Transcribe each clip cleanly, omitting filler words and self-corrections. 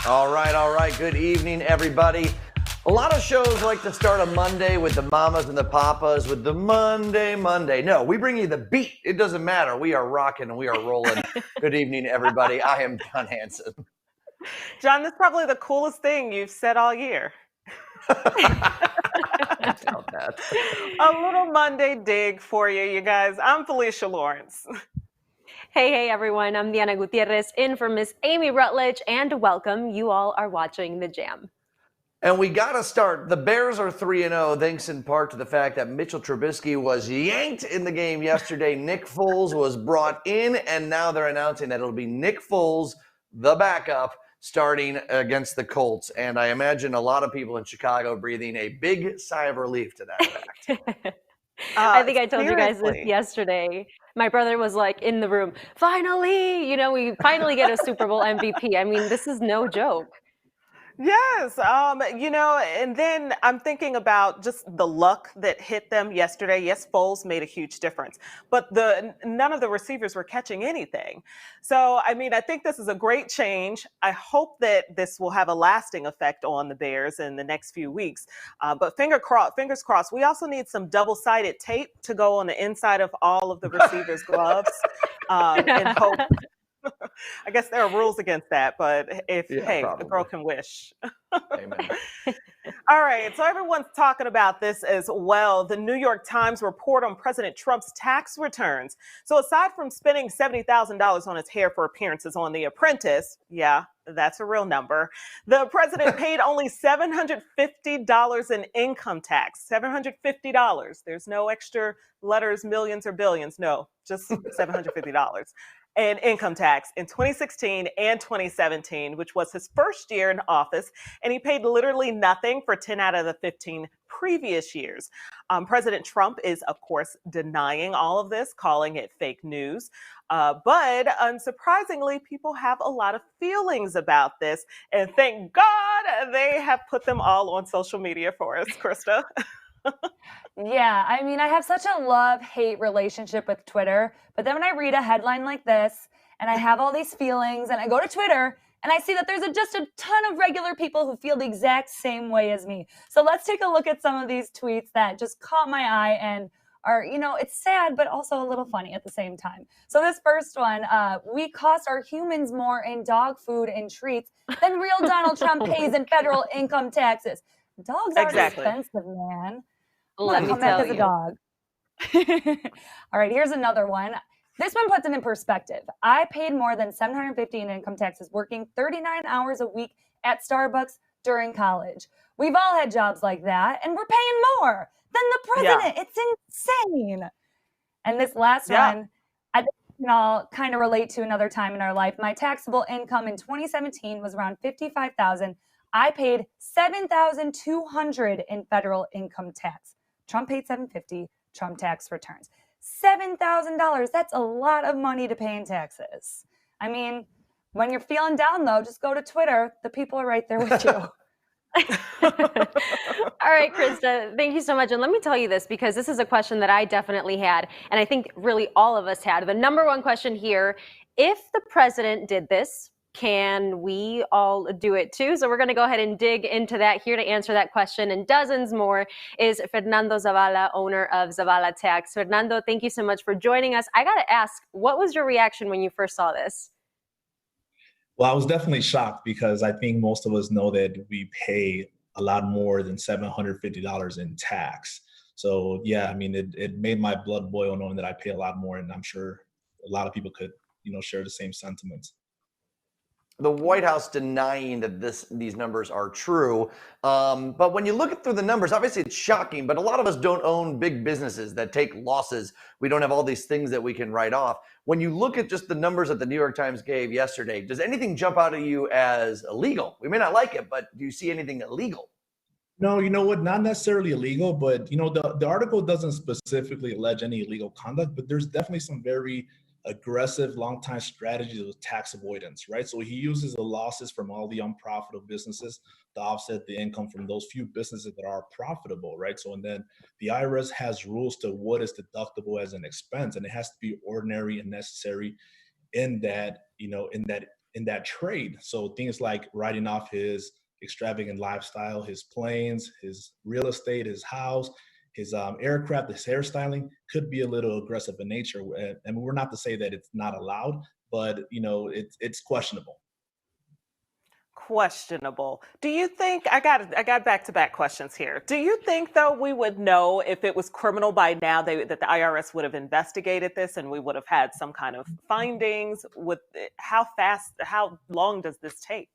All right. Good evening, everybody. A lot of shows like to start on Monday with the mamas and the papas with the Monday. No, we bring you the beat. It doesn't matter. We are rocking and we are rolling. Good evening, everybody. I am John Hanson. John, that's probably the coolest thing you've said all year. I doubt that. A little Monday dig for you guys. I'm Felicia Lawrence. Hey, everyone. I'm Diana Gutierrez in for Miss Amy Rutledge, and welcome. You all are watching The Jam. And we got to start. The Bears are 3-0, thanks in part to the fact that Mitchell Trubisky was yanked in the game yesterday. Nick Foles was brought in, and now they're announcing that it'll be Nick Foles, the backup, starting against the Colts. And I imagine a lot of people in Chicago breathing a big sigh of relief to that fact. I think I told you guys this seriously. yesterday. My brother was like in the room, finally, we finally get a Super Bowl MVP. I mean, this is no joke. Yes, and then I'm thinking about just the luck that hit them yesterday. Yes, Foles made a huge difference, but none of the receivers were catching anything. So, I mean, I think this is a great change. I hope that this will have a lasting effect on the Bears in the next few weeks. But fingers crossed. We also need some double-sided tape to go on the inside of all of the receivers' gloves, and hope. I guess there are rules against that, but Probably. a girl can wish. Amen. All right, so everyone's talking about this as well. The New York Times report on President Trump's tax returns. So aside from spending $70,000 on his hair for appearances on The Apprentice, yeah, that's a real number, the president paid only $750 in income tax. $750. There's no extra letters, millions, or billions. No, just $750. And income tax in 2016 and 2017, which was his first year in office, and he paid literally nothing for 10 out of the 15 previous years. President Trump is, of course, denying all of this, calling it fake news. But unsurprisingly, people have a lot of feelings about this, and thank God they have put them all on social media for us, Krista. Yeah, I mean, I have such a love-hate relationship with Twitter, but then when I read a headline like this and I have all these feelings and I go to Twitter and I see that there's just a ton of regular people who feel the exact same way as me. So let's take a look at some of these tweets that just caught my eye and are, it's sad, but also a little funny at the same time. So this first one, we cost our humans more in dog food and treats than real Donald Trump pays in federal income taxes. Dogs are Exactly. expensive, man. Let me come tell back as a you. dog. All right, here's another one. This one puts it in perspective. I paid more than $750 in income taxes working 39 hours a week at Starbucks during college. We've all had jobs like that, and we're paying more than the president. Yeah. It's insane. And this last Yeah. one, I think we can all kind of relate to another time in our life. My taxable income in 2017 was around $55,000. I paid $7,200 in federal income tax. Trump paid $750, Trump tax returns. $7,000, that's a lot of money to pay in taxes. I mean, when you're feeling down, though, just go to Twitter. The people are right there with you. All right, Krista, thank you so much. And let me tell you this, because this is a question that I definitely had, and I think really all of us had. The number one question here, if the president did this, can we all do it too? So we're going to go ahead and dig into that. Here to answer that question and dozens more is Fernando Zavala, owner of Zavala Tax. Fernando, thank you so much for joining us. I got to ask, what was your reaction when you first saw this? Well, I was definitely shocked because I think most of us know that we pay a lot more than $750 in tax. So yeah, I mean, it made my blood boil knowing that I pay a lot more, and I'm sure a lot of people could, share the same sentiments. The White House denying that these numbers are true. But when you look through the numbers, obviously it's shocking, but a lot of us don't own big businesses that take losses. We don't have all these things that we can write off. When you look at just the numbers that the New York Times gave yesterday, does anything jump out at you as illegal? We may not like it, but do you see anything illegal? No, you know what? Not necessarily illegal, but the article doesn't specifically allege any illegal conduct, but there's definitely some very aggressive long-time strategies of tax avoidance, right? So he uses the losses from all the unprofitable businesses to offset the income from those few businesses that are profitable, right? So, and then the IRS has rules to what is deductible as an expense, and it has to be ordinary and necessary in that in that trade. So things like writing off his extravagant lifestyle, his planes, his real estate, his house, his aircraft, his hairstyling could be a little aggressive in nature. And we're not to say that it's not allowed, but it's questionable. Questionable. Do you think I got back-to-back questions here? Do you think though we would know if it was criminal by now that the IRS would have investigated this and we would have had some kind of findings? How long does this take?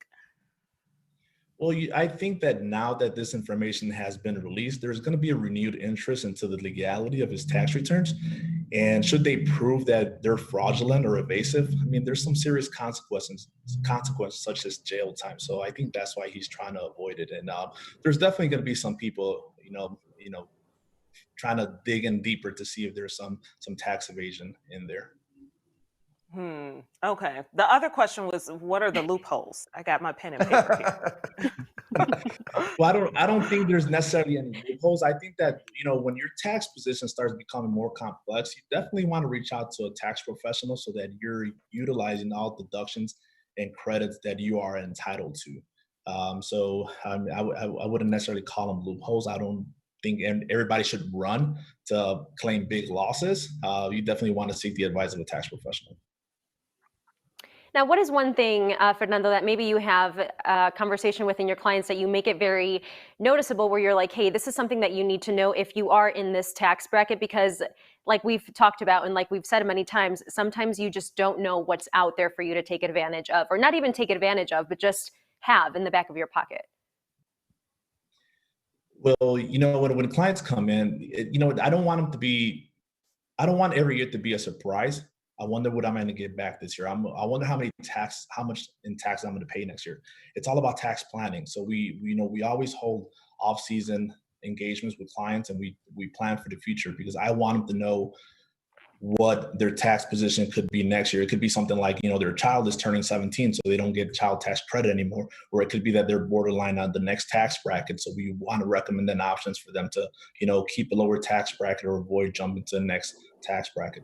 Well, I think that now that this information has been released, there's going to be a renewed interest into the legality of his tax returns. And should they prove that they're fraudulent or evasive, I mean, there's some serious consequences such as jail time. So I think that's why he's trying to avoid it. And there's definitely going to be some people, trying to dig in deeper to see if there's some tax evasion in there. Okay. The other question was, what are the loopholes? I got my pen and paper here. Well, I don't think there's necessarily any loopholes. I think that, when your tax position starts becoming more complex, you definitely want to reach out to a tax professional so that you're utilizing all deductions and credits that you are entitled to. I wouldn't necessarily call them loopholes. I don't think everybody should run to claim big losses. You definitely want to seek the advice of a tax professional. Now, what is one thing, Fernando, that maybe you have a conversation within your clients that you make it very noticeable where you're like, hey, this is something that you need to know if you are in this tax bracket? Because like we've talked about and like we've said many times, sometimes you just don't know what's out there for you to take advantage of, or not even take advantage of, but just have in the back of your pocket. Well, when clients come in, I don't want every year to be a surprise. I wonder what I'm going to get back this year. I wonder how much in tax I'm going to pay next year. It's all about tax planning. So we always hold off-season engagements with clients, and we plan for the future because I want them to know what their tax position could be next year. It could be something like, their child is turning 17, so they don't get child tax credit anymore, or it could be that they're borderline on the next tax bracket. So we want to recommend then options for them to, keep a lower tax bracket or avoid jumping to the next tax bracket.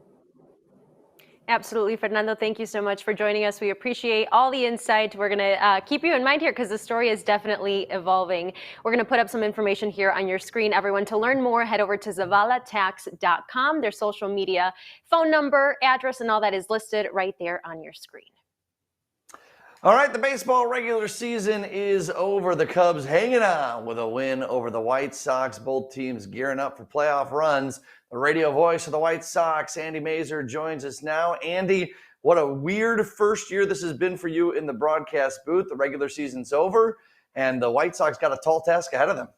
Absolutely, Fernando. Thank you so much for joining us. We appreciate all the insight. We're going to keep you in mind here because the story is definitely evolving. We're going to put up some information here on your screen. Everyone, to learn more, head over to zavalatax.com. Their social media, phone number, address, and all that is listed right there on your screen. All right, the baseball regular season is over. The Cubs hanging on with a win over the White Sox. Both teams gearing up for playoff runs. The radio voice of the White Sox, Andy Masur, joins us now. Andy, what a weird first year this has been for you in the broadcast booth. The regular season's over, and the White Sox got a tall task ahead of them.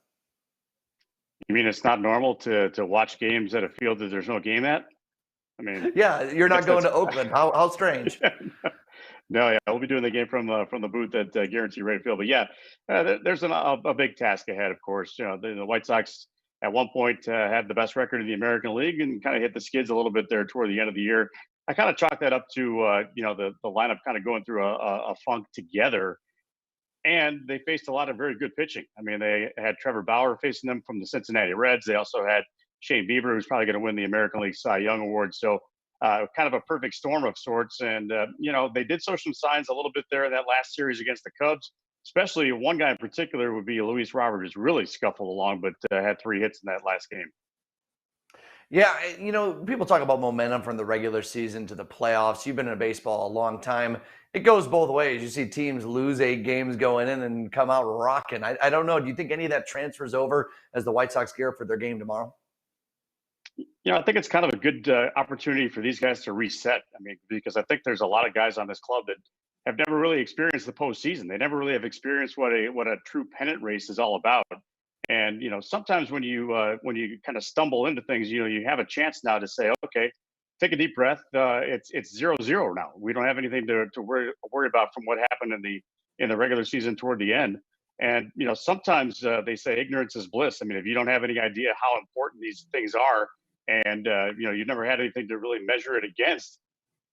You mean it's not normal to watch games at a field that there's no game at? I mean, yeah, you're not going to Oakland. How strange. No, yeah, we'll be doing the game from the booth at Guarantee Rate Field. But yeah, there's a big task ahead, of course. The White Sox at one point had the best record in the American League and kind of hit the skids a little bit there toward the end of the year. I kind of chalk that up to the lineup kind of going through a funk together, and they faced a lot of very good pitching. I mean, they had Trevor Bauer facing them from the Cincinnati Reds. They also had Shane Bieber, who's probably going to win the American League Cy Young Award. So kind of a perfect storm of sorts. And, they did show some signs a little bit there in that last series against the Cubs, especially one guy in particular would be Luis Robert, who's really scuffled along, but had 3 hits in that last game. Yeah, people talk about momentum from the regular season to the playoffs. You've been in baseball a long time. It goes both ways. You see teams lose 8 games going in and come out rocking. I don't know. Do you think any of that transfers over as the White Sox gear up for their game tomorrow? I think it's kind of a good opportunity for these guys to reset. I mean, because I think there's a lot of guys on this club that have never really experienced the postseason. They never really have experienced what a true pennant race is all about. And sometimes when you kind of stumble into things, you have a chance now to say, okay, take a deep breath. It's 0-0 now. We don't have anything to worry about from what happened in the regular season toward the end. And sometimes they say ignorance is bliss. I mean, if you don't have any idea how important these things are, and you've never had anything to really measure it against,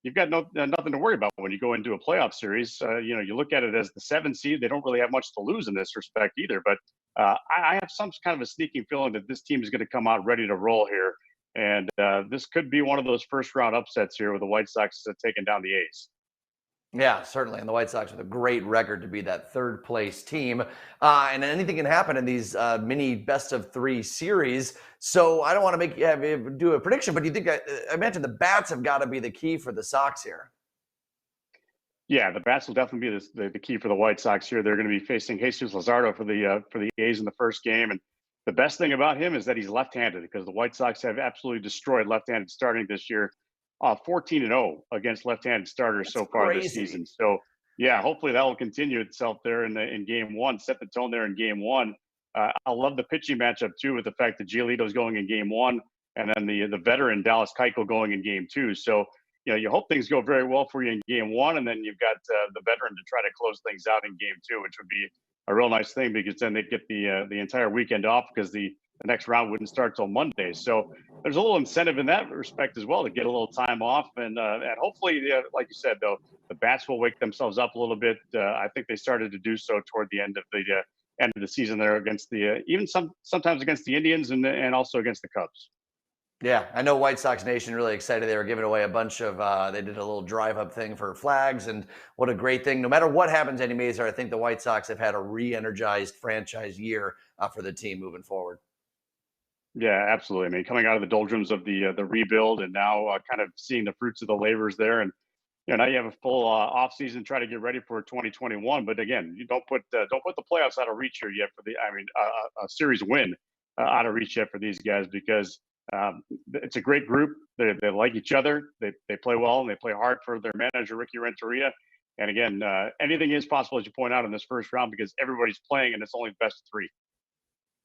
you've got nothing to worry about when you go into a playoff series. You look at it as the 7 seed. They don't really have much to lose in this respect either. But I have some kind of a sneaking feeling that this team is going to come out ready to roll here. And this could be one of those first round upsets here with the White Sox taking down the A's. Yeah, certainly. And the White Sox with a great record to be that third place team. And anything can happen in these mini best of three series. So I don't want to do a prediction, but do you think I imagine the bats have got to be the key for the Sox here? Yeah, the bats will definitely be the key for the White Sox here. They're going to be facing Jesus Luzardo for the A's in the first game, and the best thing about him is that he's left-handed because the White Sox have absolutely destroyed left-handed starting this year, 14-0 against left-handed starters That's so far this crazy. season. So yeah, hopefully that will continue itself there in game one, set the tone there in game one. I love the pitching matchup too, with the fact that Giolito's going in game one, and then the veteran Dallas Keuchel going in game two. So you hope things go very well for you in game one, and then you've got the veteran to try to close things out in game two, which would be a real nice thing because then they'd get the entire weekend off because the next round wouldn't start till Monday. So there's a little incentive in that respect as well to get a little time off, and hopefully, like you said, though, the bats will wake themselves up a little bit. I think they started to do so toward the end of the season there against even sometimes against the Indians and also against the Cubs. Yeah, I know White Sox Nation really excited. They were giving away a bunch of, they did a little drive up thing for flags, and what a great thing. No matter what happens, Andy Masur, I think the White Sox have had a re energized franchise year for the team moving forward. Yeah, absolutely. I mean, coming out of the doldrums of the rebuild, and now kind of seeing the fruits of the labors there, and now you have a full off season, try to get ready for 2021. But again, you don't put the playoffs out of reach here yet for a series win out of reach yet for these guys because it's a great group. They like each other. They play well and they play hard for their manager Ricky Renteria. And again, anything is possible as you point out in this first round because everybody's playing and it's only best of three.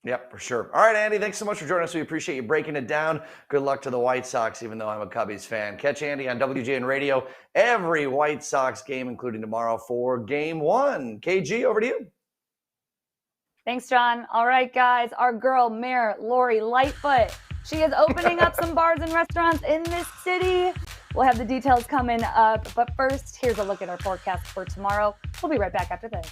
Yep, for sure. All right, Andy, thanks so much for joining us. We appreciate you breaking it down. Good luck to the White Sox, even though I'm a Cubbies fan. Catch Andy on WGN Radio every White Sox game, including tomorrow for Game 1. KG, over to you. Thanks, John. All right, guys. Our girl, Mayor Lori Lightfoot. She is opening up some bars and restaurants in this city. We'll have the details coming up. But first, here's a look at our forecast for tomorrow. We'll be right back after this.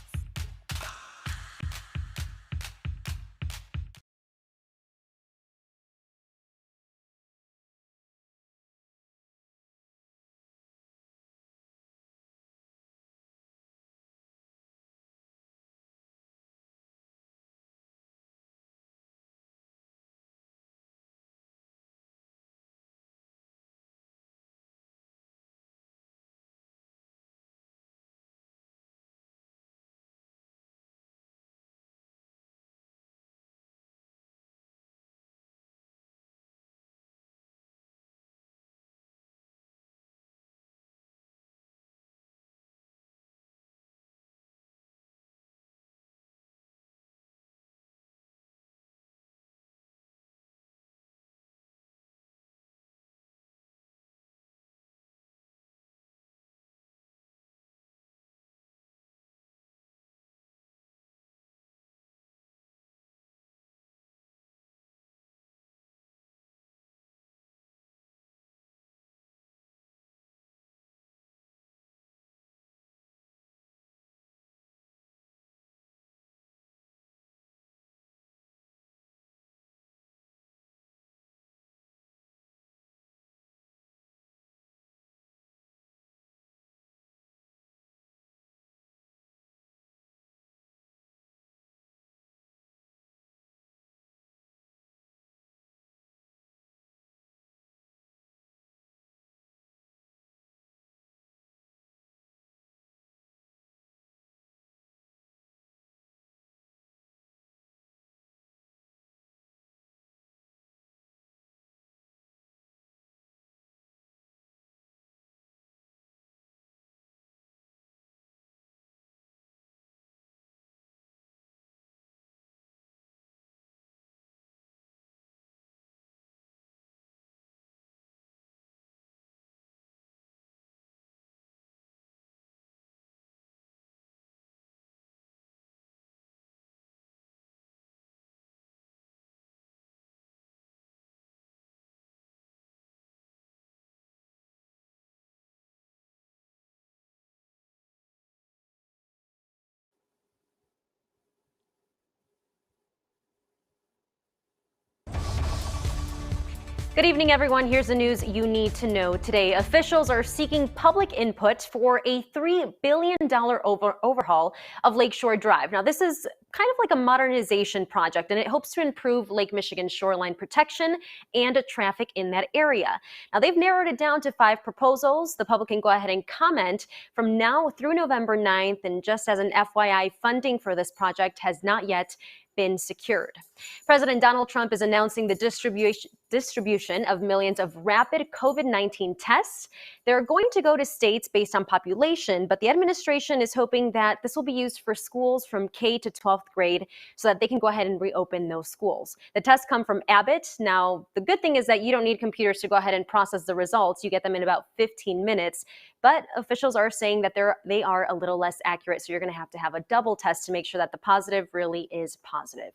Good evening, everyone. Here's the news you need to know today. Officials are seeking public input for a $3 billion overhaul of Lakeshore Drive. Now, this is kind of like a modernization project, and it hopes to improve Lake Michigan's shoreline protection and traffic in that area. Now, they've narrowed it down to 5 proposals. The public can go ahead and comment from now through November 9th. And just as an FYI, funding for this project has not yet been secured. President Donald Trump is announcing the distribution of millions of rapid COVID-19 tests. They're going to go to states based on population, but the administration is hoping that this will be used for schools from K to 12th grade so that they can go ahead and reopen those schools. The tests come from Abbott. Now, the good thing is that you don't need computers to go ahead and process the results. You get them in about 15 minutes, but officials are saying that they are a little less accurate, so you're going to have a double test to make sure that the positive really is positive.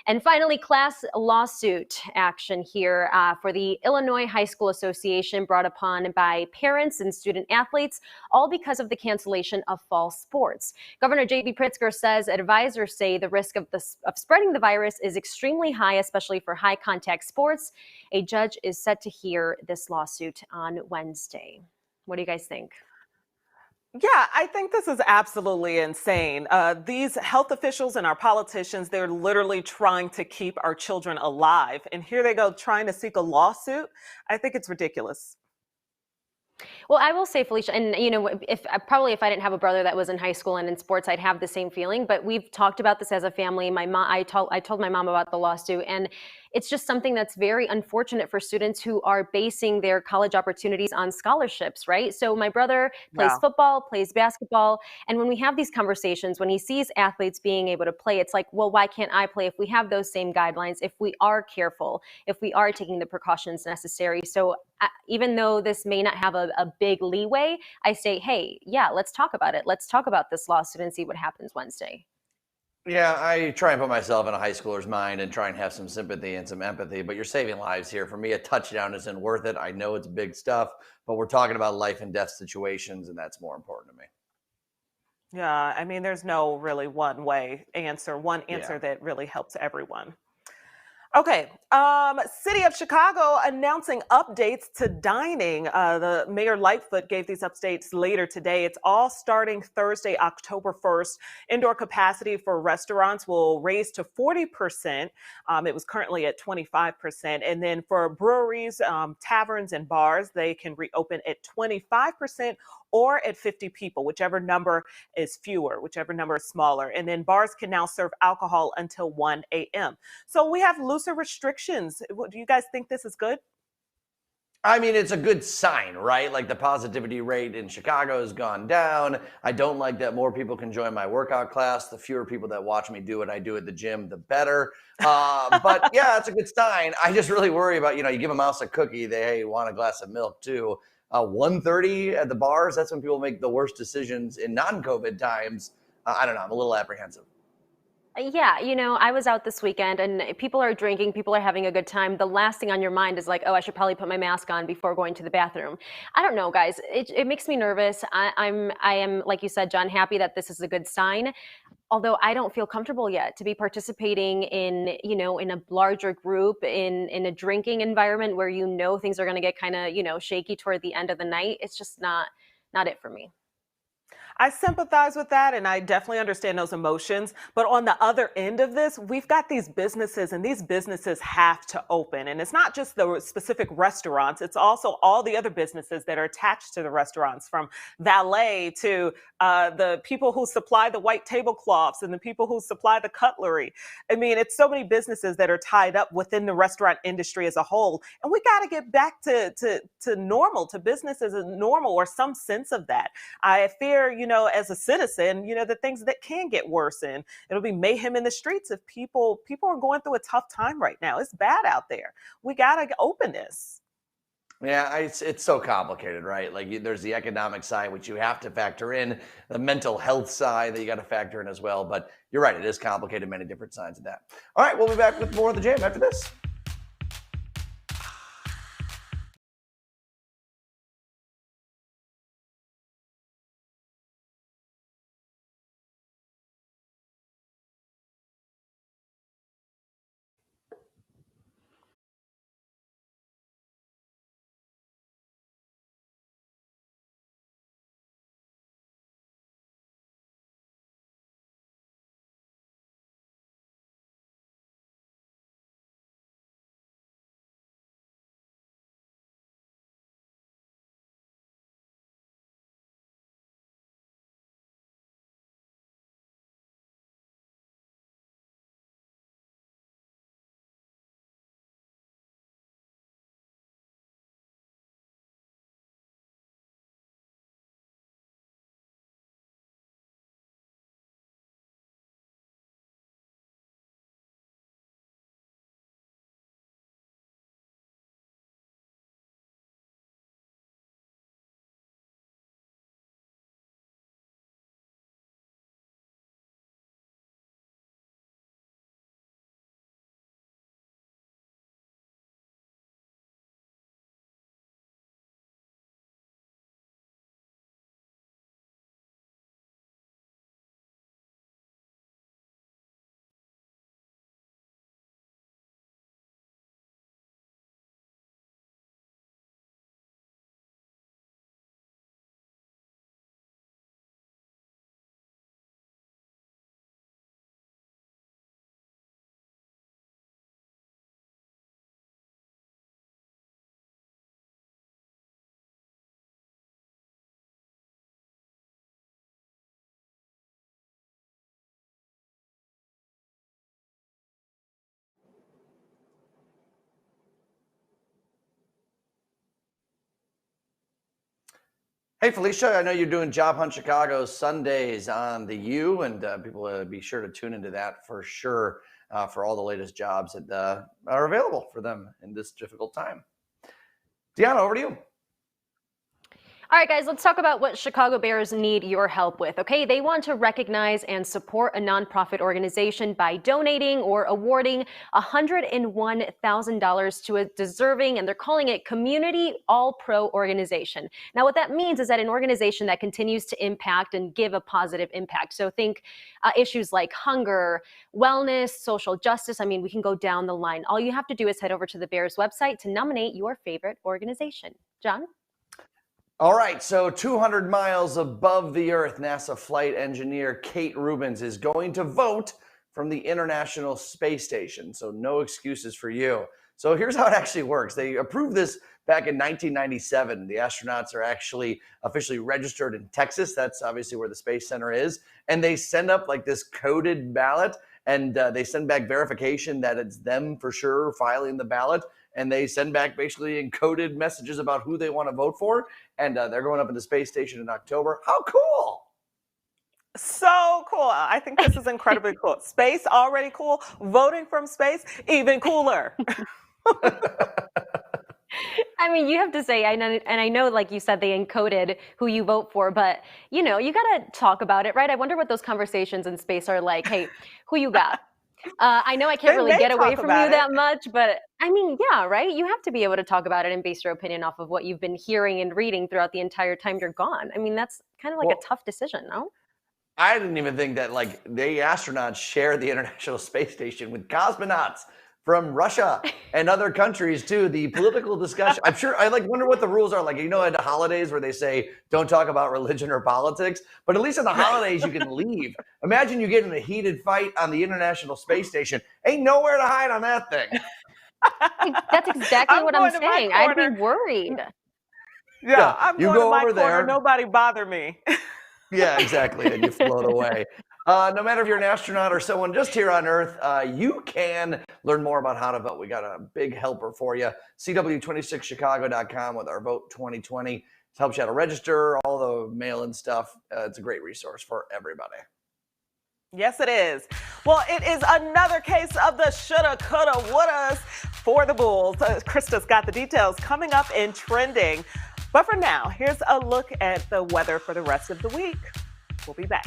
And finally, class lawsuit action here for the Illinois High School Association, brought upon by parents and student athletes, all because of the cancellation of fall sports. Governor J.B. Pritzker says advisors say the risk of spreading the virus is extremely high, especially for high contact sports. A judge is set to hear this lawsuit on Wednesday. What do you guys think? Yeah, I think this is absolutely insane. These health officials and our politicians, they're literally trying to keep our children alive. And here they go trying to seek a lawsuit. I think it's ridiculous. Well, I will say, Felicia, and if I didn't have a brother that was in high school and in sports, I'd have the same feeling. But we've talked about this as a family. I told my mom about the lawsuit, and it's just something that's very unfortunate for students who are basing their college opportunities on scholarships, right? So my brother plays football, plays basketball, and when we have these conversations, when he sees athletes being able to play, it's like, well, why can't I play if we have those same guidelines, if we are careful, if we are taking the precautions necessary? So even though this may not have a big leeway, I say, hey, yeah, let's talk about it. Let's talk about this lawsuit and see what happens Wednesday. Yeah, I try and put myself in a high schooler's mind and try and have some sympathy and some empathy, but you're saving lives here. For me, a touchdown isn't worth it. I know it's big stuff, but we're talking about life and death situations, and that's more important to me. Yeah, I mean, there's no really one answer that really helps everyone. Okay, City of Chicago announcing updates to dining. The Mayor Lightfoot gave these updates later today. It's all starting Thursday, October 1st. Indoor capacity for restaurants will raise to 40%. It was currently at 25%. And then for breweries, taverns, and bars, they can reopen at 25% or at 50 people, whichever number is fewer, whichever number is smaller. And then bars can now serve alcohol until 1 a.m. So we have looser restrictions. Do you guys think this is good? I mean, it's a good sign, right? Like the positivity rate in Chicago has gone down. I don't like that more people can join my workout class. The fewer people that watch me do what I do at the gym, the better. But yeah, it's a good sign. I just really worry about, you give a mouse a cookie, they want a glass of milk too. 1:30 at the bars, that's when people make the worst decisions in non-COVID times. I don't know. I'm a little apprehensive. Yeah, I was out this weekend and people are drinking, people are having a good time. The last thing on your mind is like, oh, I should probably put my mask on before going to the bathroom. I don't know, guys. It makes me nervous. I am, like you said, John, happy that this is a good sign. Although I don't feel comfortable yet to be participating in, in a larger group, in a drinking environment where things are going to get kind of, shaky toward the end of the night. It's just not it for me. I sympathize with that, and I definitely understand those emotions. But on the other end of this, we've got these businesses, and these businesses have to open. And it's not just the specific restaurants, it's also all the other businesses that are attached to the restaurants, from valet to the people who supply the white tablecloths and the people who supply the cutlery. I mean, it's so many businesses that are tied up within the restaurant industry as a whole. And we got to get back to normal, to business as normal, or some sense of that. I fear, as a citizen, the things that can get worse, and it'll be mayhem in the streets if people are going through a tough time right now. It's bad out there. We got to open this. Yeah, it's so complicated, right? Like there's the economic side, which you have to factor in, the mental health side that you got to factor in as well. But you're right, it is complicated, many different sides of that. All right, we'll be back with more of the Jam after this. Hey, Felicia, I know you're doing Job Hunt Chicago Sundays on the U, and people be sure to tune into that for sure for all the latest jobs that are available for them in this difficult time. Deanna, over to you. All right, guys, let's talk about what Chicago Bears need your help with, okay? They want to recognize and support a nonprofit organization by donating or awarding $101,000 to a deserving, and they're calling it Community All-Pro Organization. Now, what that means is that an organization that continues to impact and give a positive impact. So think issues like hunger, wellness, social justice. I mean, we can go down the line. All you have to do is head over to the Bears website to nominate your favorite organization. John? All right, so 200 miles above the Earth, NASA flight engineer Kate Rubins is going to vote from the International Space Station. So no excuses for you. So here's how it actually works. They approved this back in 1997. The astronauts are actually officially registered in Texas. That's obviously where the Space Center is. And they send up like this coded ballot, and they send back verification that it's them for sure filing the ballot. And they send back basically encoded messages about who they want to vote for. And they're going up in the space station in October. How cool! So cool. I think this is incredibly cool. Space, already cool. Voting from space, even cooler. I mean, you have to say, and I know, like you said, they encoded who you vote for, but, you know, you got to talk about it, right? I wonder what those conversations in space are like. Hey, who you got? I know I can't really get away from you that much, but I mean, yeah, right? You have to be able to talk about it and base your opinion off of what you've been hearing and reading throughout the entire time you're gone. I mean, that's kind of like a tough decision, no? I didn't even think that like the astronauts share the International Space Station with cosmonauts from Russia and other countries too. The political discussion, I'm sure, I like wonder what the rules are. Like, you know, at the holidays where they say don't talk about religion or politics, but at least at the holidays you can leave. Imagine you get in a heated fight on the International Space Station. Ain't nowhere to hide on that thing. That's exactly what I'm saying. I'd be worried. Yeah, I'm you going go to my over corner. there. Nobody bother me. Yeah, exactly. And you float away. No matter if you're an astronaut or someone just here on Earth, you can learn more about how to vote. We got a big helper for you. CW26chicago.com with our Vote 2020. It helps you how to register, all the mail-in stuff. It's a great resource for everybody. Yes, it is. Well, it is another case of the shoulda, coulda, wouldas for the Bulls. Krista's got the details coming up in Trending. But for now, here's a look at the weather for the rest of the week. We'll be back.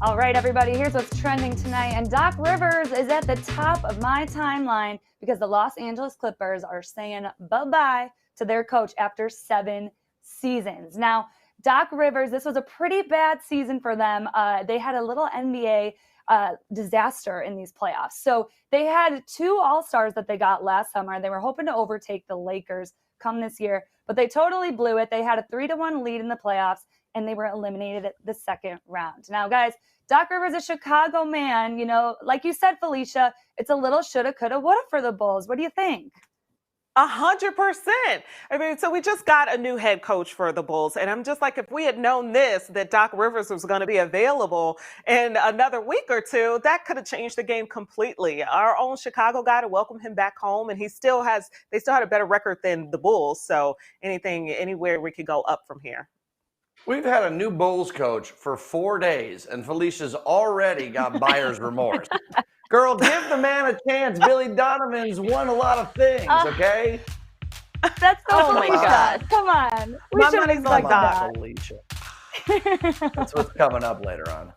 All right, everybody, here's what's trending tonight. And Doc Rivers is at the top of my timeline because the Los Angeles Clippers are saying bye-bye to their coach after 7 seasons. Now, Doc Rivers, this was a pretty bad season for them. They had a little NBA disaster in these playoffs. So they had 2 All-Stars that they got last summer. They were hoping to overtake the Lakers come this year, but they totally blew it. They had a 3-1 lead in the playoffs, and they were eliminated at the second round. Now, guys, Doc Rivers, a Chicago man, you know, like you said, Felicia, it's a little shoulda, coulda, woulda for the Bulls. What do you think? 100%. I mean, so we just got a new head coach for the Bulls, and I'm just like, if we had known this, that Doc Rivers was going to be available in another week or two, that could have changed the game completely. Our own Chicago guy to welcome him back home, and they still had a better record than the Bulls. So anywhere we could go up from here. We've had a new Bulls coach for 4 days, and Felicia's already got buyer's remorse. Girl, give the man a chance. Billy Donovan's won a lot of things, okay? That's so Oh my Felicia. God. Come on. My shouldn't money's expect on that. Felicia. That's what's coming up later on.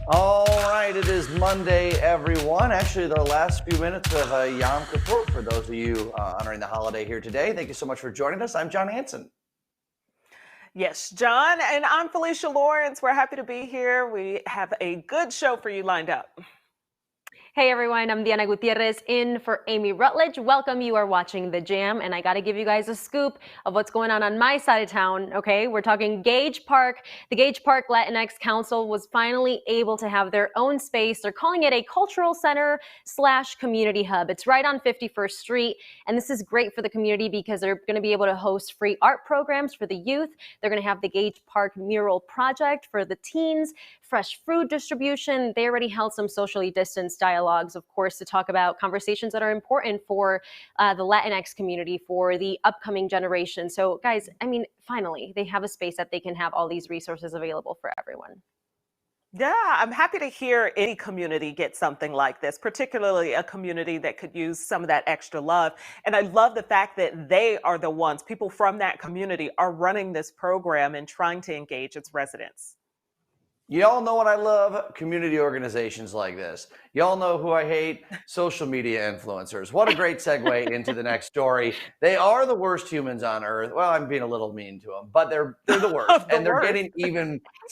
All right, it is Monday, everyone. Actually, the last few minutes of Yom Kippur for those of you honoring the holiday here today. Thank you so much for joining us. I'm John Hanson. Yes, John, and I'm Felicia Lawrence. We're happy to be here. We have a good show for you lined up. Hey everyone, I'm Diana Gutierrez in for Amy Rutledge. Welcome, you are watching The Jam, and I got to give you guys a scoop of what's going on my side of town, okay? We're talking Gage Park. The Gage Park Latinx Council was finally able to have their own space. They're calling it a cultural center / community hub. It's right on 51st Street, and this is great for the community because they're going to be able to host free art programs for the youth. They're going to have the Gage Park Mural Project for the teens, fresh food distribution. They already held some socially distanced dialogues, of course, to talk about conversations that are important for the Latinx community, for the upcoming generation. So guys, I mean, finally, they have a space that they can have all these resources available for everyone. Yeah, I'm happy to hear any community get something like this, particularly a community that could use some of that extra love. And I love the fact that they are the ones, people from that community are running this program and trying to engage its residents. Y'all know what I love? Community organizations like this. Y'all know who I hate? Social media influencers. What a great segue into the next story. They are the worst humans on earth. Well, I'm being a little mean to them, but they're the worst. And they're getting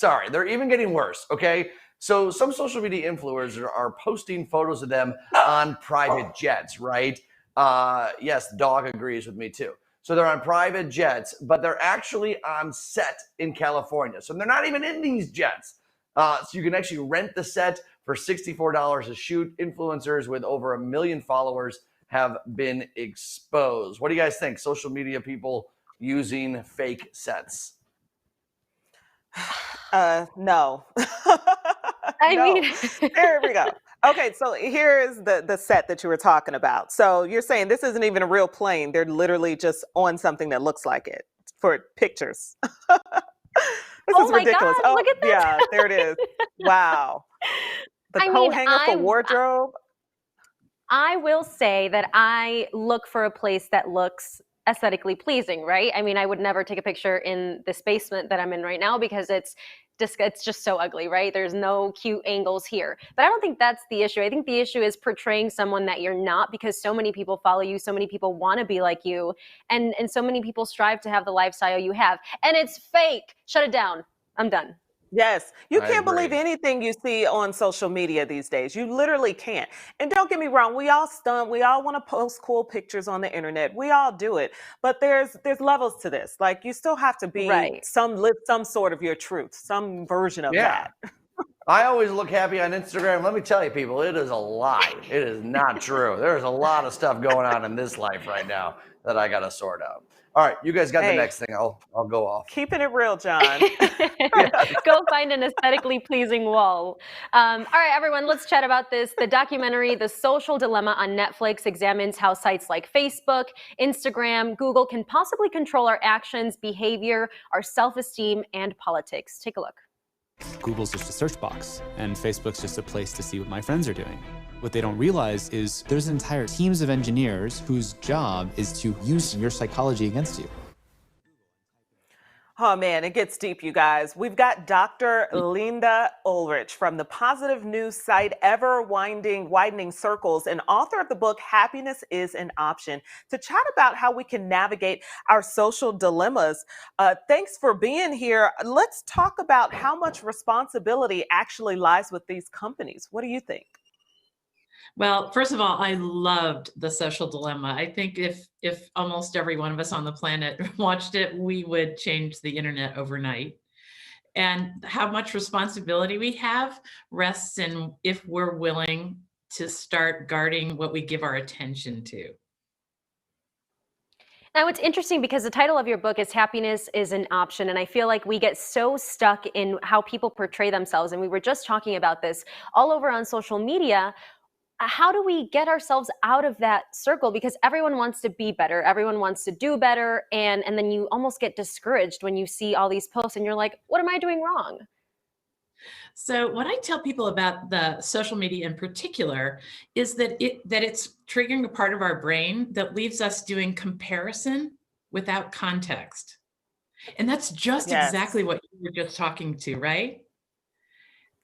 they're even getting worse, okay? So some social media influencers are posting photos of them on private jets, right? Yes, the dog agrees with me too. So they're on private jets, but they're actually on set in California. So they're not even in these jets. So you can actually rent the set for $64 a shoot. Influencers with over 1 million followers have been exposed. What do you guys think? Social media people using fake sets? No. I No. mean, There we go. Okay, so here is the set that you were talking about. So you're saying this isn't even a real plane. They're literally just on something that looks like it for pictures. This oh is my ridiculous. God, Oh, look at that. yeah, there it is. Wow. The I coat mean, hanger for wardrobe. I will say that I look for a place that looks aesthetically pleasing, right? I mean, I would never take a picture in this basement that I'm in right now because it's just so ugly, right? There's no cute angles here. But I don't think that's the issue. I think the issue is portraying someone that you're not, because so many people follow you, so many people want to be like you, and so many people strive to have the lifestyle you have. And it's fake. Shut it down. I'm done. Yes, you I can't believe agree. anything you see on social media these days. You literally can't. And don't get me wrong, we all stunt, we all want to post cool pictures on the internet. We all do it. But there's levels to this. Like you still have to be Right. live some sort of your truth, some version of Yeah. that. I always look happy on Instagram. Let me tell you, people, it is a lie. It is not true. There's a lot of stuff going on in this life right now that I got to sort out. All right, you guys got the Hey, next thing. I'll go off. keeping it real, John. Go find an aesthetically pleasing wall. All right, everyone, let's chat about this. The documentary, The Social Dilemma on Netflix, examines how sites like Facebook, Instagram, Google can possibly control our actions, behavior, our self-esteem, and politics. Take a look. Google's just a search box, and Facebook's just a place to see what my friends are doing. What they don't realize is there's entire teams of engineers whose job is to use your psychology against you. Oh man, it gets deep, you guys. We've got Dr. Linda Ulrich from the positive news site Ever Widening Circles and author of the book Happiness is an Option, to chat about how we can navigate our social dilemmas. Thanks for being here. Let's talk about how much responsibility actually lies with these companies. What do you think? Well, first of all, I loved The Social Dilemma. I think if almost every one of us on the planet watched it, we would change the internet overnight. And how much responsibility we have rests in if we're willing to start guarding what we give our attention to. Now, it's interesting because the title of your book is Happiness is an Option. And I feel like we get so stuck in how people portray themselves. And we were just talking about this all over on social media. How do we get ourselves out of that circle? Because everyone wants to be better. Everyone wants to do better. And then you almost get discouraged when you see all these posts and you're like, what am I doing wrong? So what I tell people about the social media in particular is that it's triggering a part of our brain that leaves us doing comparison without context. And that's just exactly what you were just talking to, right?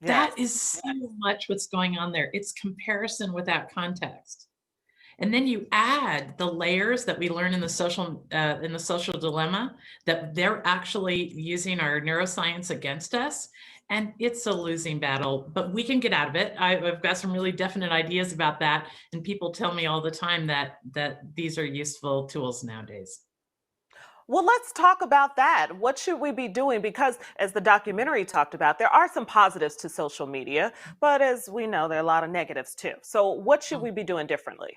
That is so much what's going on there. It's comparison without context. And then you add the layers that we learn in the social dilemma, that they're actually using our neuroscience against us. And it's a losing battle, but we can get out of it. I've got some really definite ideas about that. And people tell me all the time that these are useful tools nowadays. Well, let's talk about that. What should we be doing? Because as the documentary talked about, there are some positives to social media, but as we know, there are a lot of negatives too. So what should we be doing differently?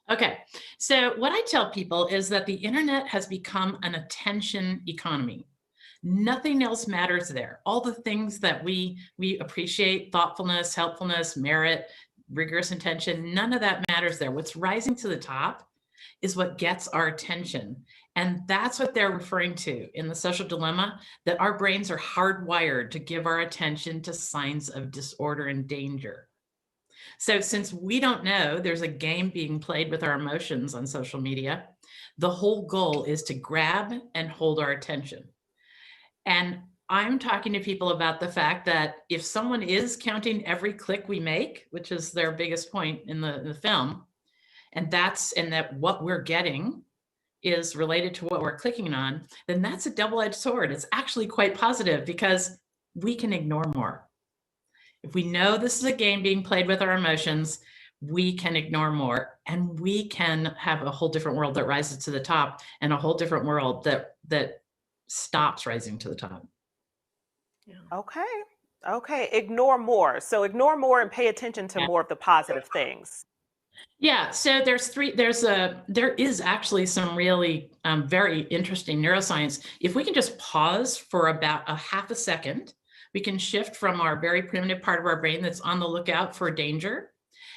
Okay, so what I tell people is that the internet has become an attention economy. Nothing else matters there. All the things that we appreciate, thoughtfulness, helpfulness, merit, rigorous intention, none of that matters there. What's rising to the top is what gets our attention. And that's what they're referring to in the social dilemma, that our brains are hardwired to give our attention to signs of disorder and danger. So since we don't know there's a game being played with our emotions on social media, the whole goal is to grab and hold our attention. And I'm talking to people about the fact that if someone is counting every click we make, which is their biggest point in the film, and that what we're getting is related to what we're clicking on, then that's a double-edged sword. It's actually quite positive because we can ignore more. If we know this is a game being played with our emotions, we can ignore more, and we can have a whole different world that rises to the top, and a whole different world that stops rising to the top. Okay. Okay. Ignore more. So ignore more and pay attention to Yeah. more of the positive things. Yeah, so there is actually some really very interesting neuroscience. If we can just pause for about a half a second, we can shift from our very primitive part of our brain that's on the lookout for danger,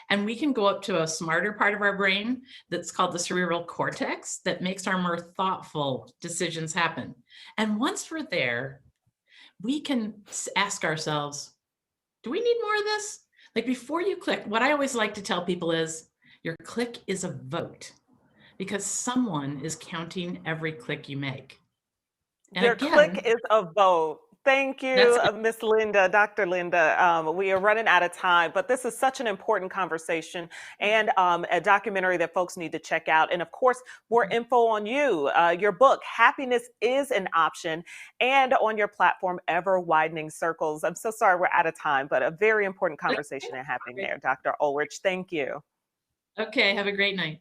and we can go up to a smarter part of our brain that's called the cerebral cortex that makes our more thoughtful decisions happen. And once we're there, we can ask ourselves, do we need more of this? Like before you click, what I always like to tell people is your click is a vote, because someone is counting every click you make. And Your again, click is a vote. Thank that's you, Miss Linda, Dr. Linda. We are running out of time, but this is such an important conversation and a documentary that folks need to check out. And of course, more info on you, your book, Happiness is an Option, and on your platform, Ever Widening Circles. I'm so sorry we're out of time, but a very important conversation happening there, Dr. Ulrich. Thank you. okay. Have a great night.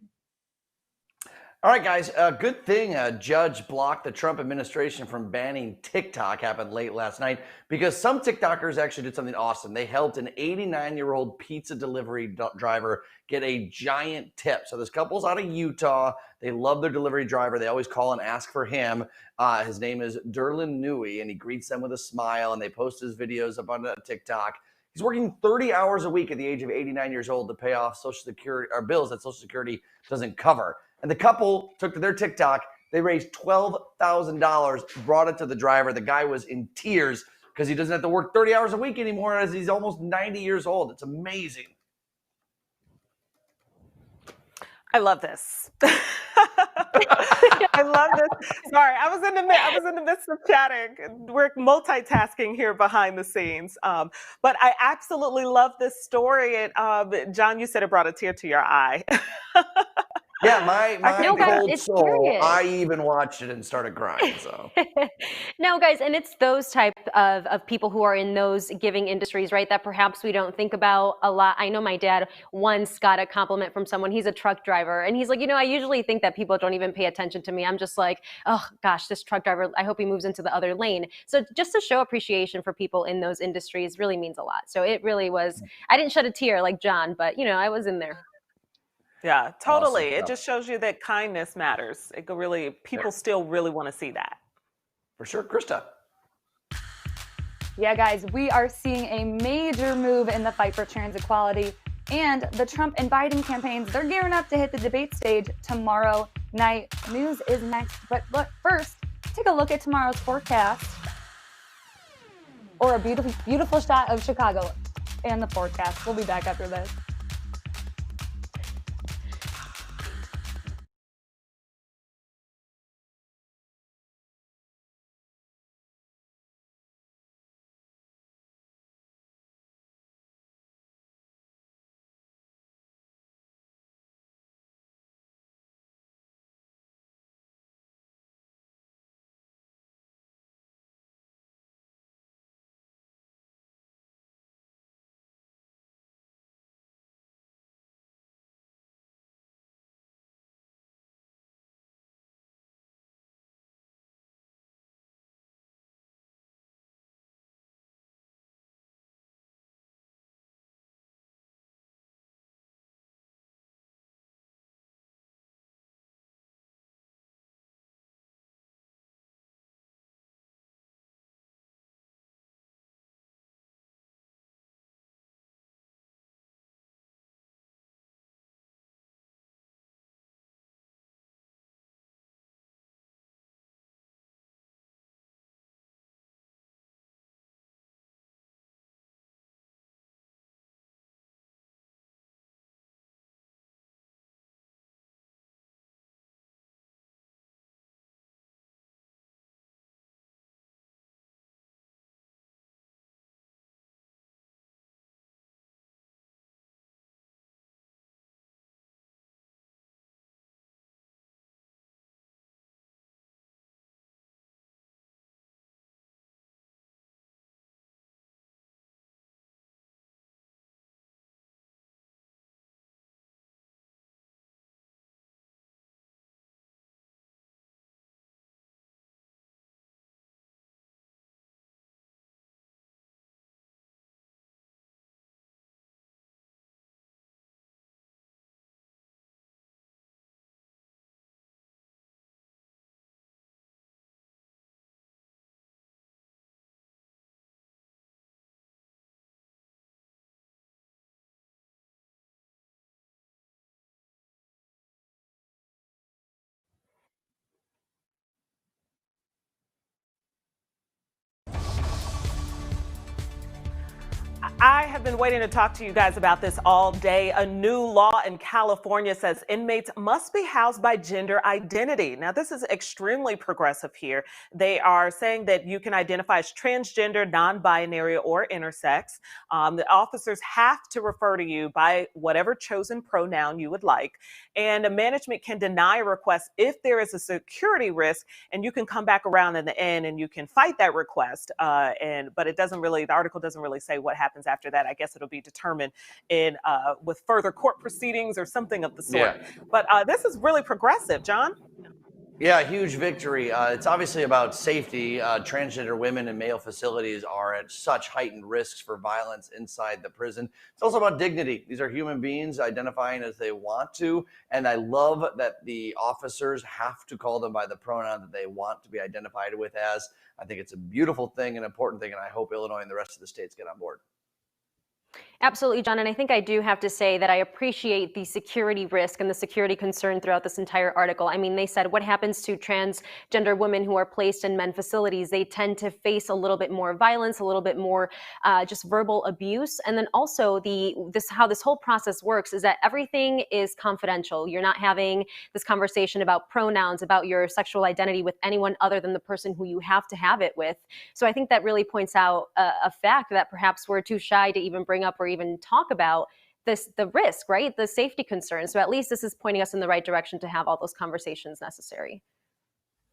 All right, guys. Good thing a judge blocked the Trump administration from banning TikTok. Happened late last night because some TikTokers actually did something awesome. They helped an 89-year-old pizza delivery driver get a giant tip. So this couple's out of Utah. They love their delivery driver. They always call and ask for him. His name is Derlin Nui, and he greets them with a smile, and they post his videos up on TikTok. He's working 30 hours a week at the age of 89 years old to pay off Social Security or bills that Social Security doesn't cover. And the couple took to their TikTok. They raised $12,000, brought it to the driver. The guy was in tears because he doesn't have to work 30 hours a week anymore as he's almost 90 years old. It's amazing. I love this. I love this. Sorry, I was in the midst of chatting. We're multitasking here behind the scenes. But I absolutely love this story. And John, you said it brought a tear to your eye. Yeah, my No, guys, cold it's soul, serious. I even watched it and started crying. So No, guys, and it's those type of people who are in those giving industries, right, that perhaps we don't think about a lot. I know my dad once got a compliment from someone. He's a truck driver, and he's like, I usually think that people don't even pay attention to me. I'm just like, oh gosh, this truck driver, I hope he moves into the other lane. So just to show appreciation for people in those industries really means a lot. So it really was, I didn't shed a tear like John, but I was in there. Yeah, totally. Awesome It stuff. just shows you that kindness matters. It could really, people still really want to see that. For sure. Krista. Yeah, guys, we are seeing a major move in the fight for trans equality. And the Trump and Biden campaigns, they're gearing up to hit the debate stage tomorrow night. News is next. But look, first, take a look at tomorrow's forecast. Or a beautiful, beautiful shot of Chicago and the forecast. We'll be back after this. I have been waiting to talk to you guys about this all day. A new law in California says inmates must be housed by gender identity. Now, this is extremely progressive here. They are saying that you can identify as transgender, non-binary, or intersex. The officers have to refer to you by whatever chosen pronoun you would like. And management can deny a request if there is a security risk, and you can come back around in the end and you can fight that request. But it doesn't really, the article doesn't really say what happens after that. I guess it'll be determined in with further court proceedings or something of the sort. Yeah. But this is really progressive, John. Yeah, huge victory. It's obviously about safety. Transgender women in male facilities are at such heightened risks for violence inside the prison. It's also about dignity. These are human beings identifying as they want to. And I love that the officers have to call them by the pronoun that they want to be identified with as. I think it's a beautiful thing, an important thing, and I hope Illinois and the rest of the states get on board. Absolutely, John. And I think I do have to say that I appreciate the security risk and the security concern throughout this entire article. I mean, they said what happens to transgender women who are placed in men's facilities, they tend to face a little bit more violence, a little bit more just verbal abuse. And then also how this whole process works is that everything is confidential. You're not having this conversation about pronouns, about your sexual identity with anyone other than the person who you have to have it with. So I think that really points out a fact that perhaps we're too shy to even bring up or even talk about the risk, right? The safety concerns. So at least this is pointing us in the right direction to have all those conversations necessary.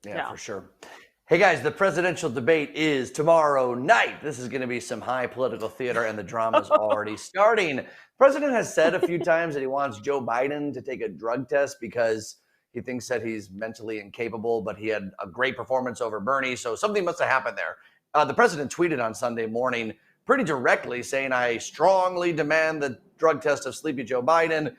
Yeah, for sure. Hey guys, the presidential debate is tomorrow night. This is going to be some high political theater, and the drama's already starting. The president has said a few times that he wants Joe Biden to take a drug test because he thinks that he's mentally incapable, but he had a great performance over Bernie. So something must have happened there. The president tweeted on Sunday morning pretty directly saying, I strongly demand the drug test of Sleepy Joe Biden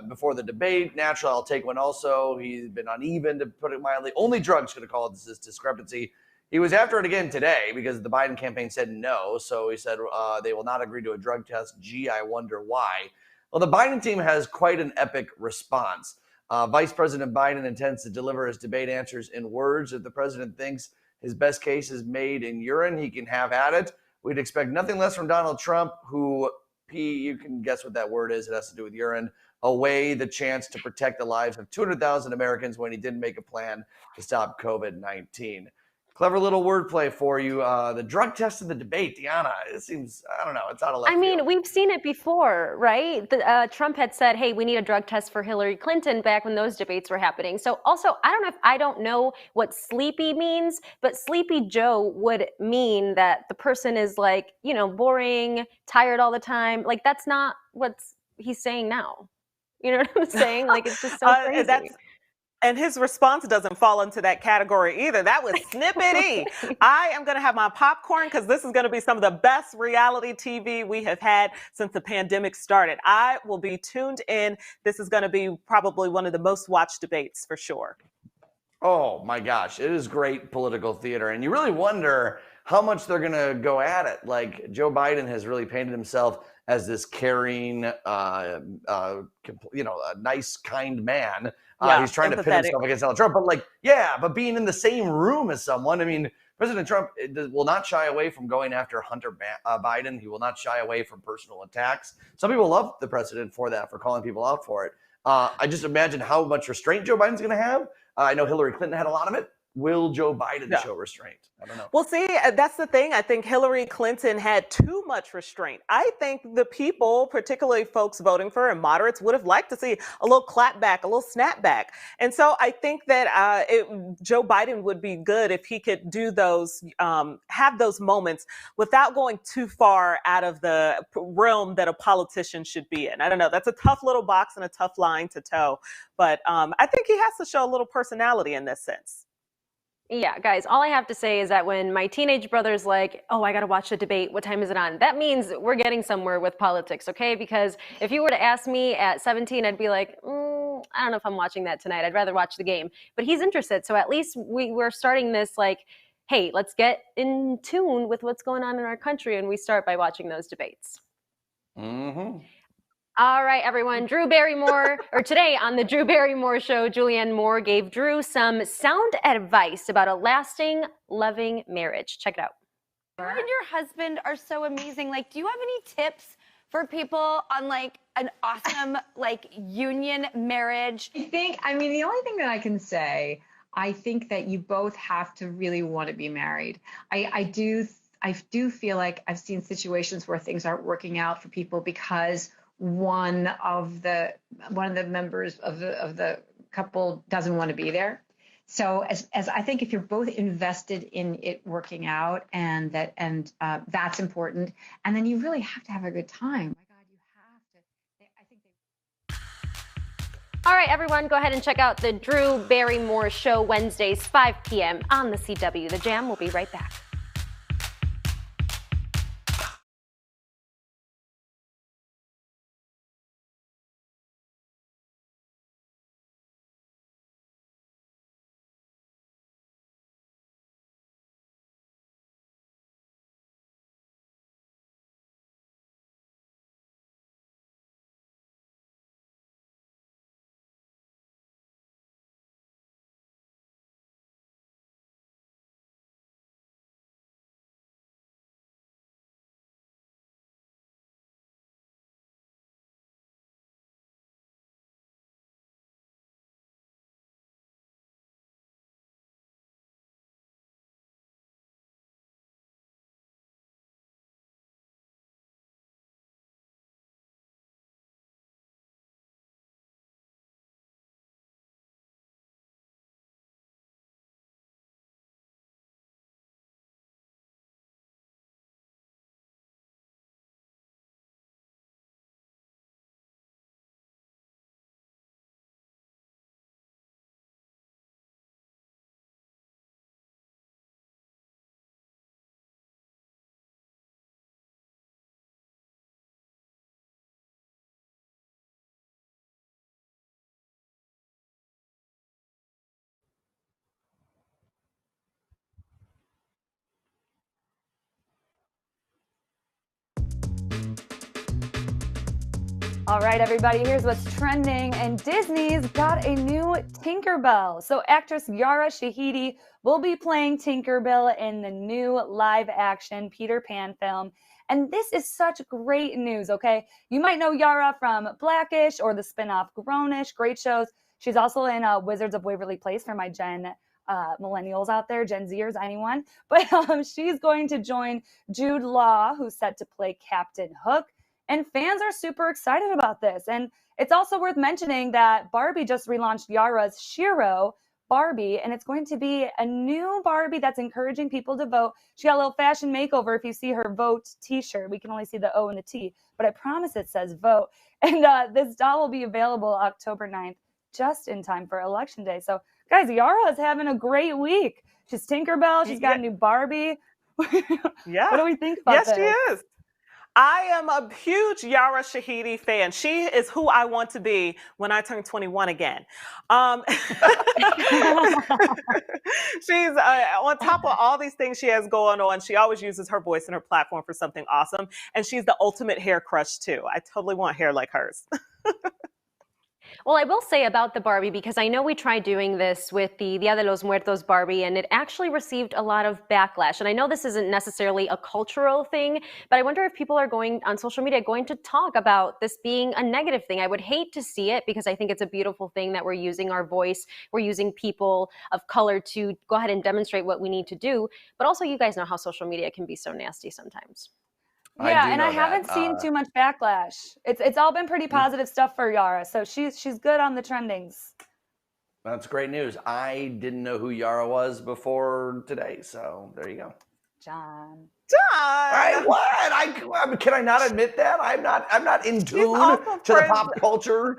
before the debate. Naturally, I'll take one also. He's been uneven, to put it mildly. Only drugs could have caused this discrepancy. He was after it again today because the Biden campaign said no. So he said they will not agree to a drug test. Gee, I wonder why. Well, the Biden team has quite an epic response. Vice President Biden intends to deliver his debate answers in words. If the president thinks his best case is made in urine, he can have at it. We'd expect nothing less from Donald Trump, who, you can guess what that word is. It has to do with urine. Away the chance to protect the lives of 200,000 Americans when he didn't make a plan to stop COVID-19. Clever little wordplay for you. The drug test in the debate, Deanna, it seems, I don't know, it's out of left field. We've seen it before, right? Trump had said, hey, we need a drug test for Hillary Clinton back when those debates were happening. So also, I don't know what sleepy means, but Sleepy Joe would mean that the person is like, boring, tired all the time. Like, that's not what he's saying now. You know what I'm saying? Like, it's just so crazy. And his response doesn't fall into that category either. That was snippety. I am going to have my popcorn because this is going to be some of the best reality TV we have had since the pandemic started. I will be tuned in. This is going to be probably one of the most watched debates for sure. Oh my gosh, it is great political theater. And you really wonder how much they're going to go at it. Like, Joe Biden has really painted himself as this caring, a nice, kind man. He's trying to pit himself against Donald Trump. But being in the same room as someone, President Trump will not shy away from going after Hunter Biden. He will not shy away from personal attacks. Some people love the president for that, for calling people out for it. I just imagine how much restraint Joe Biden's going to have. I know Hillary Clinton had a lot of it. Will Joe Biden show restraint? I don't know. Well, see, that's the thing. I think Hillary Clinton had too much restraint. I think the people, particularly folks voting for her, moderates, would have liked to see a little clapback, a little snapback. And so I think that Joe Biden would be good if he could do those, have those moments without going too far out of the realm that a politician should be in. I don't know. That's a tough little box and a tough line to toe. But I think he has to show a little personality in this sense. Yeah, guys, all I have to say is that when my teenage brother's like, oh, I got to watch the debate, what time is it on? That means we're getting somewhere with politics, okay? Because if you were to ask me at 17, I'd be like, I don't know if I'm watching that tonight. I'd rather watch the game. But he's interested. So at least we're starting this like, hey, let's get in tune with what's going on in our country. And we start by watching those debates. Mm-hmm. All right, everyone. Drew Barrymore, or today on the Drew Barrymore Show, Julianne Moore gave Drew some sound advice about a lasting, loving marriage. Check it out. You and your husband are so amazing. Like, do you have any tips for people on like an awesome like union marriage? I mean, the only thing that I can say, I think that you both have to really want to be married. I do feel like I've seen situations where things aren't working out for people because one of the members of the couple doesn't want to be there. So as I think if you're both invested in it working out and that's important, and then you really have to have a good time. My God, you have to. I think they. All right, everyone, go ahead and check out the Drew Barrymore Show Wednesdays, 5 p.m. on the CW. The Jam will be right back. All right, everybody, here's what's trending. And Disney's got a new Tinkerbell. So actress Yara Shahidi will be playing Tinkerbell in the new live-action Peter Pan film. And this is such great news, okay? You might know Yara from Blackish or the spin-off Grownish, great shows. She's also in Wizards of Waverly Place for my millennials out there, Gen Zers, anyone. But she's going to join Jude Law, who's set to play Captain Hook. And fans are super excited about this. And it's also worth mentioning that Barbie just relaunched Yara's Shiro Barbie, and it's going to be a new Barbie that's encouraging people to vote. She got a little fashion makeover if you see her vote t-shirt. We can only see the O and the T, but I promise it says vote. And this doll will be available October 9th, just in time for Election Day. So, guys, Yara is having a great week. She's Tinkerbell. She's got a new Barbie. Yeah. What do we think about this? Yes, she is. I am a huge Yara Shahidi fan. She is who I want to be when I turn 21 again. She's on top of all these things she has going on. She always uses her voice and her platform for something awesome. And she's the ultimate hair crush, too. I totally want hair like hers. Well, I will say about the Barbie, because I know we tried doing this with the Dia de los Muertos Barbie, and it actually received a lot of backlash. And I know this isn't necessarily a cultural thing, but I wonder if people are going on social media going to talk about this being a negative thing. I would hate to see it, because I think it's a beautiful thing that we're using our voice, we're using people of color to go ahead and demonstrate what we need to do. But also, you guys know how social media can be so nasty sometimes. Yeah, and I haven't seen too much backlash. It's all been pretty positive stuff for Yara, so she's good on the trendings. That's great news. I didn't know who Yara was before today, so there you go. John. What? Can I not admit that? I'm not in tune to the pop culture.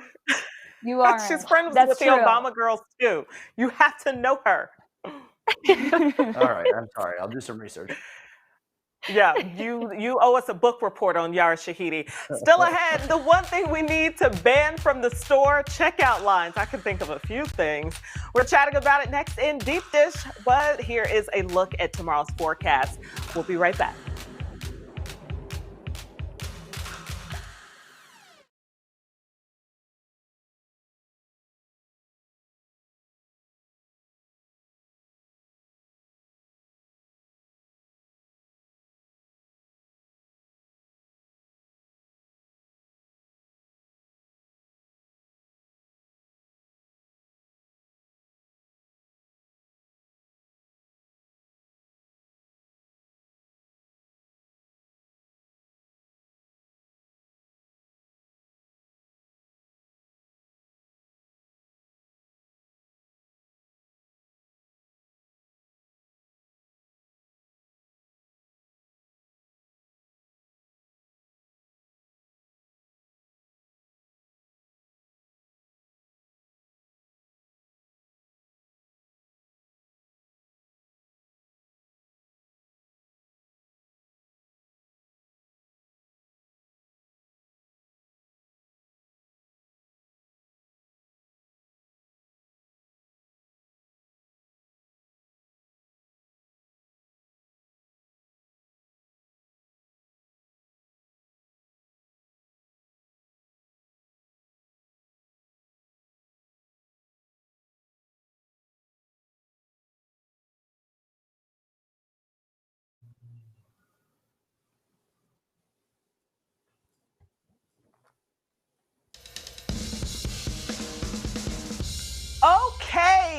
You are. She's friends That's with true. the Obama girls too. You have to know her. All right, I'm sorry. I'll do some research. Yeah, you owe us a book report on Yara Shahidi. Still ahead, the one thing we need to ban from the store, checkout lines. I can think of a few things. We're chatting about it next in Deep Dish, but here is a look at tomorrow's forecast. We'll be right back.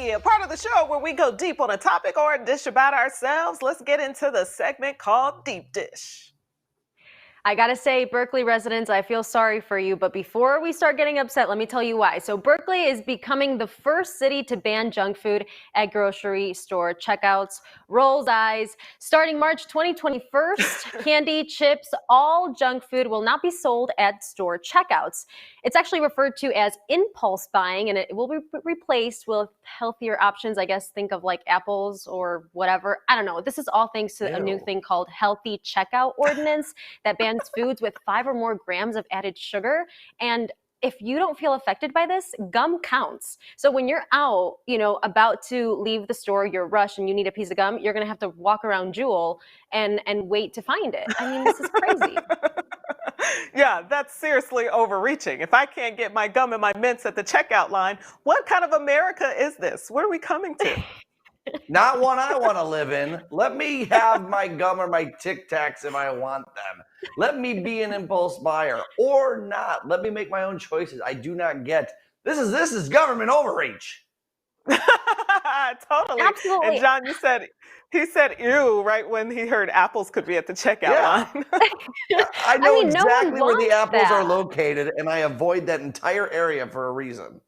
everybody. A part of the show where we go deep on a topic or a dish about ourselves. Let's get into the segment called Deep Dish. I gotta say, Berkeley residents, I feel sorry for you, but before we start getting upset, let me tell you why. So Berkeley is becoming the first city to ban junk food at grocery store checkouts. Rolls eyes. Starting March 2021, candy, chips, all junk food will not be sold at store checkouts. It's actually referred to as impulse buying, and it will be replaced with healthier options. I guess think of like apples or whatever. I don't know. This is all thanks to a new thing called Healthy Checkout Ordinance that bans foods with 5 or more grams of added sugar. And if you don't feel affected by this, gum counts. So when you're out, about to leave the store, you're rushed and you need a piece of gum, you're gonna have to walk around Jewel and wait to find it. I mean, this is crazy. Yeah, that's seriously overreaching. If I can't get my gum and my mints at the checkout line, what kind of America is this? Where are we coming to? Not one I want to live in. Let me have my gum or my Tic Tacs if I want them. Let me be an impulse buyer or not. Let me make my own choices. I do not get this is government overreach. Totally. Absolutely. And John, he said ew right when he heard apples could be at the checkout line. I know no one exactly where the wants apples are that. located, and I avoid that entire area for a reason.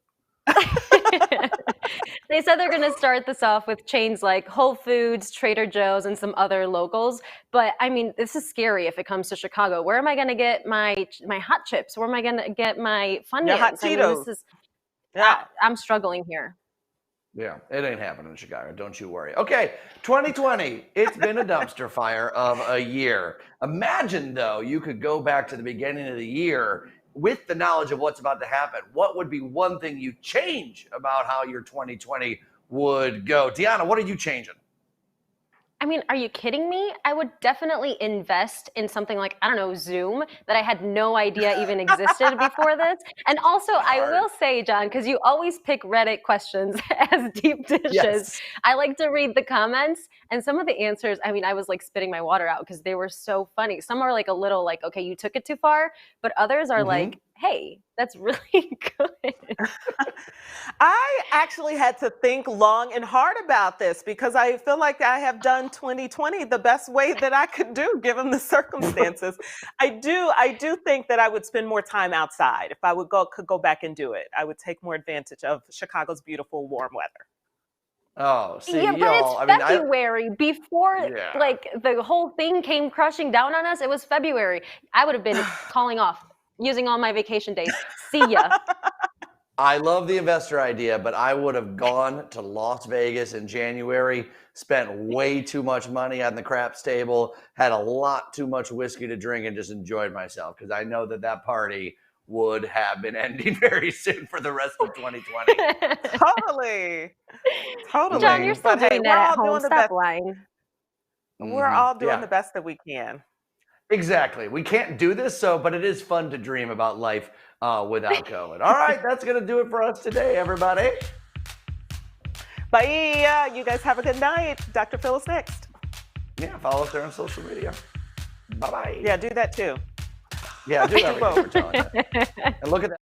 They said they're going to start this off with chains like Whole Foods, Trader Joe's, and some other locals. But I mean, this is scary if it comes to Chicago. Where am I going to get my hot chips? Where am I going to get my Funyuns? Hot Cheetos. I'm struggling here. Yeah, it ain't happening in Chicago. Don't you worry. Okay, 2020. It's been a dumpster fire of a year. Imagine, though, you could go back to the beginning of the year with the knowledge of what's about to happen. What would be one thing you change about how your 2020 would go? Deanna, what are you changing? I mean, are you kidding me? I would definitely invest in something like, I don't know, Zoom that I had no idea even existed before this. And also, I will say, John, because you always pick Reddit questions as deep dishes, Yes. I like to read the comments and some of the answers. I mean, I was like spitting my water out because they were so funny. Some are like a little like, okay, you took it too far, but others are like, hey, that's really good. I actually had to think long and hard about this because I feel like I have done 2020 the best way that I could do given the circumstances. I do think that I would spend more time outside. If I could go back and do it, I would take more advantage of Chicago's beautiful warm weather. Oh, see, Yeah, but y'all, it's February before Yeah. like the whole thing came crushing down on us. It was February. I would have been calling off, using all my vacation days. See ya. I love the investor idea, but I would have gone to Las Vegas in January, spent way too much money on the craps table, had a lot too much whiskey to drink, and just enjoyed myself because I know that party would have been ending very soon for the rest of 2020. Totally. John, you're still But hey, doing we're that at all home. doing the Stop best. lying. We're all doing Yeah. the best that we can. Exactly. We can't do this, but it is fun to dream about life without COVID. All right, that's going to do it for us today, everybody. Bye. You guys have a good night. Dr. Phil is next. Yeah, follow us there on social media. Bye-bye. Yeah, do that too. Yeah, do that. Whoa. Like we're telling you. And look at that.